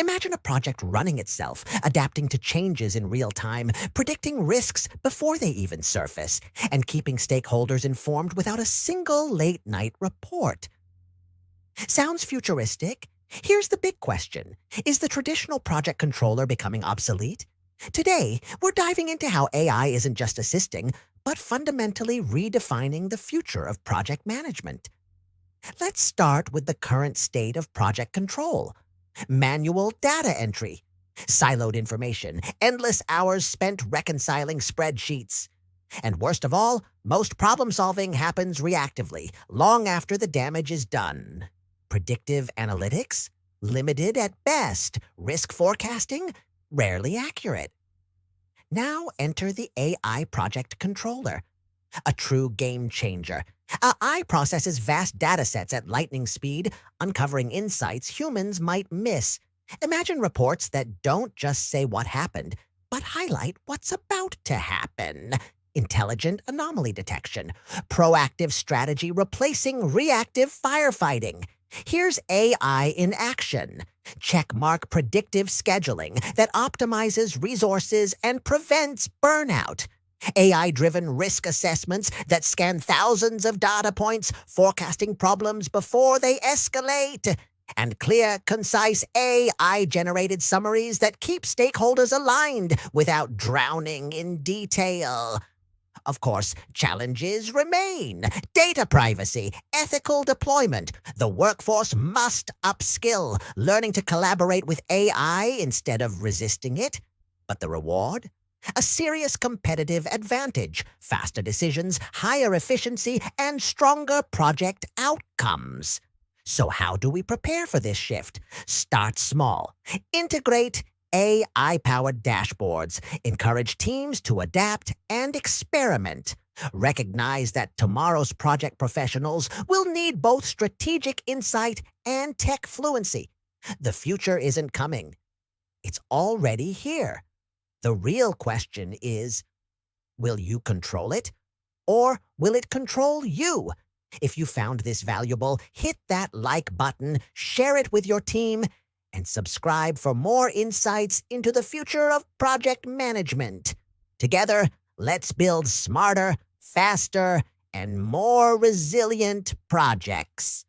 Imagine a project running itself, adapting to changes in real time, predicting risks before they even surface, and keeping stakeholders informed without a single late-night report. Sounds futuristic? Here's the big question. Is the traditional project controller becoming obsolete? Today, we're diving into how AI isn't just assisting, but fundamentally redefining the future of project management. Let's start with the current state of project control. Manual data entry, siloed information, endless hours spent reconciling spreadsheets. And worst of all, most problem-solving happens reactively, long after the damage is done. Predictive analytics? Limited at best. Risk forecasting? Rarely accurate. Now enter the AI project controller, a true game changer. AI processes vast datasets at lightning speed, uncovering insights humans might miss. Imagine reports that don't just say what happened, but highlight what's about to happen. Intelligent anomaly detection, proactive strategy replacing reactive firefighting. Here's AI in action. Checkmark predictive scheduling that optimizes resources and prevents burnout. AI-driven risk assessments that scan thousands of data points, forecasting problems before they escalate. And clear, concise AI-generated summaries that keep stakeholders aligned without drowning in detail. Of course, challenges remain. Data privacy, ethical deployment. The workforce must upskill, learning to collaborate with AI instead of resisting it. But the reward? A serious competitive advantage, faster decisions, higher efficiency, and stronger project outcomes. So how do we prepare for this shift? Start small. Integrate AI-powered dashboards. Encourage teams to adapt and experiment. Recognize that tomorrow's project professionals will need both strategic insight and tech fluency. The future isn't coming. It's already here. The real question is, will you control it? Or will it control you? If you found this valuable, hit that like button, share it with your team, and subscribe for more insights into the future of project management. Together, let's build smarter, faster, and more resilient projects.